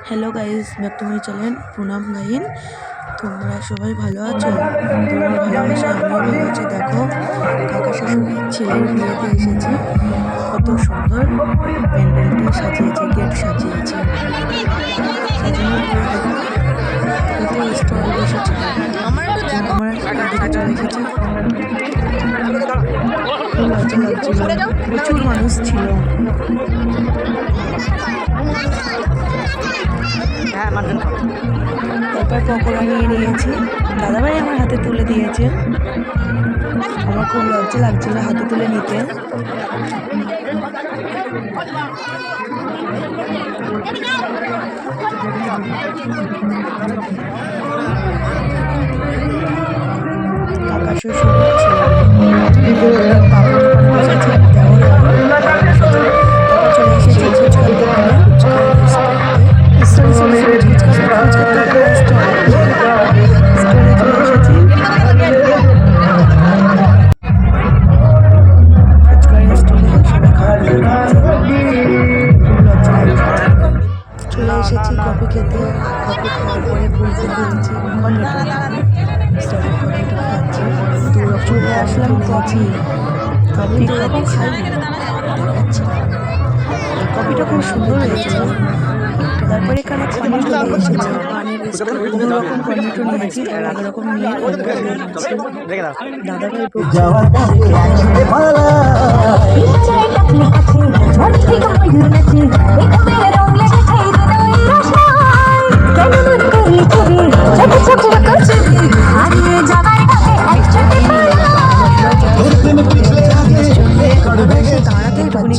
Hello guys, back to my channel প্রণাম গাইন। তোমরা সবাই ভালো আছো? তোমার ভালোবাসা আমিও ভালো আছি। দেখো, কাকা শ্বশুরের ছেলের বিয়েতে এসেছি। কত সুন্দর প্যান্ডেলটা সাজিয়েছে, গেট সাজিয়েছে। সাজানোর পরে দেখো কত স্টল বসেছিল। আমরা এদিকে চলে এসেছি। খুব লজ্জা লাগছিল, প্রচুর মানুষ ছিল। তারপর পকোড়া নিয়ে নিয়েছি, দাদাভাই আমার হাতে তুলে দিয়েছে। আমার খুব লজ্জা লাগছিল হাতে তুলে নিতে। কাকা শ্বশুর পাপড় দোকানে বসেছে, দেওয়ার তারপর চলে এসেছি ফুচকার দোকানে। চলে এসেছি কফি খেতে। কফি খাওয়ার পরে কুলফি খেয়েছি, কর্নেটো খাচ্ছি। চলে আসলাম কফি কফি খাবো খাইনি, কফিটা খুব সুন্দর হয়েছিল। তারপরে এখানে কর্নেটো নিয়েছি, বিভিন্ন রকম কর্নেটো নিয়েছি, এক রকম নিয়ে দাদাভাই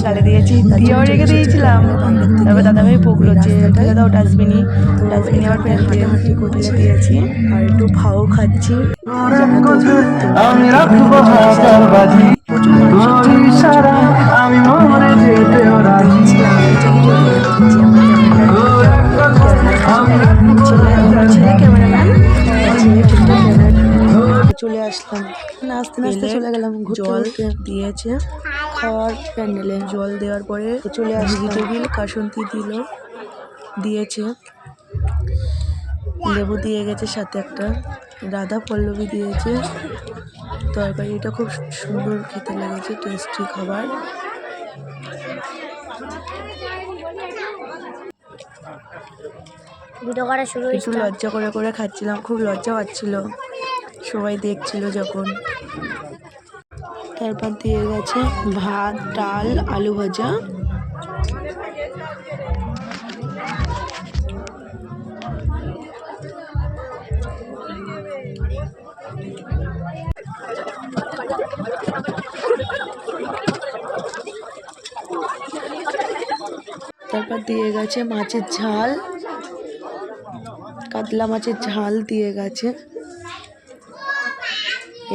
গালে দিয়েছি, দিয়েও রেখে দিয়েছিলাম। তারপর দাদাভাই বকলো যে ফেলে দাও ডাস্টবিনে। ডাস্টবিনে আবার ফেলে কোথায় দিয়েছি, আর একটু ফাও খাচ্ছি। চলে আসলাম, নাচতে নাচতে চলে গেলাম। জল দিয়েছে খাওয়ার প্যান্ডেলে, জল দেওয়ার পরে চলে আসি। টেবিল কাসন্তি দিয়েছে, লেবু দিয়ে গেছে, সাথে একটা রাধা পল্লবী দিয়েছে। তরকারি এটা খুব সুন্দর খেতে লেগেছে, টেস্টি খাবার। একটু লজ্জা করে করে খাচ্ছিলাম, খুব লজ্জা পাচ্ছিল সবাই দেখছিল যখন। তারপর দিয়ে গেছে ভাত, ডাল, আলু ভাজা। তারপর দিয়ে গেছে মাছের ঝাল, কাতলা মাছের ঝাল দিয়ে গেছে।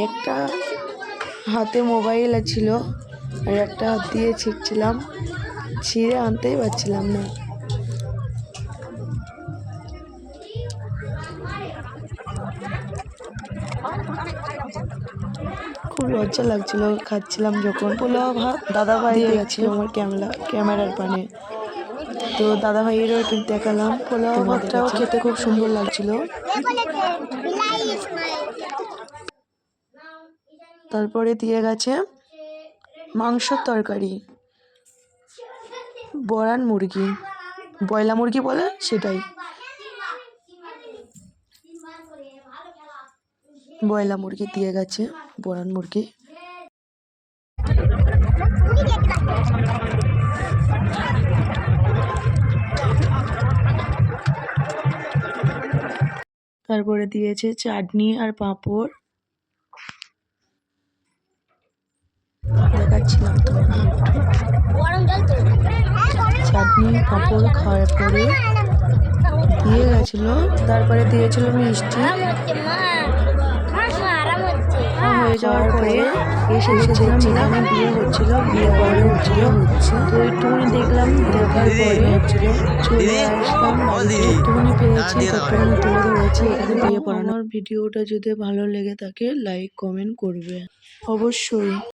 একটা হাতে মোবাইল ছিল আর একটা হাত দিয়ে ছিঁড়ছিলাম, ছিঁড়ে আনতেই পারছিলাম না। খুব লজ্জা লাগছিল খাচ্ছিলাম যখন। পোলাও ভাত দাদাভাই দিয়েছিল আমার ক্যামেরার পানে, তো দাদাভাইয়েরও একটু দেখালাম। পোলাও ভাতটাও খেতে খুব সুন্দর লাগছিল। তারপরে দিয়ে গেছে মাংসর তরকারি, বরান মুরগি, বয়লা মুরগি বলে সেটাই, বয়লা মুরগি দিয়ে গেছে, বরান মুরগি। তারপরে দিয়েছে চাটনি আর পাঁপড়, দেখাচ্ছিলাম তোমাদের। চাটনি পাঁপড় খাওয়ার পরে দিয়ে গেছিল, তারপরে দিয়েছিল মিষ্টি। হয়ে যাওয়ার পরে এসেছিলাম যেখানে বিয়ে হচ্ছিল, বিয়ে পরে হচ্ছিল, তো একটুখানি দেখলাম, দেখার পরে চলে আসলাম বাড়িতে। একটুখানি পেয়েছি, একটুখানি তুলে ধরেছি এখানে বিয়ে পড়ানোর। ভিডিওটা যদি ভালো লেগে থাকে লাইক কমেন্ট করবে অবশ্যই।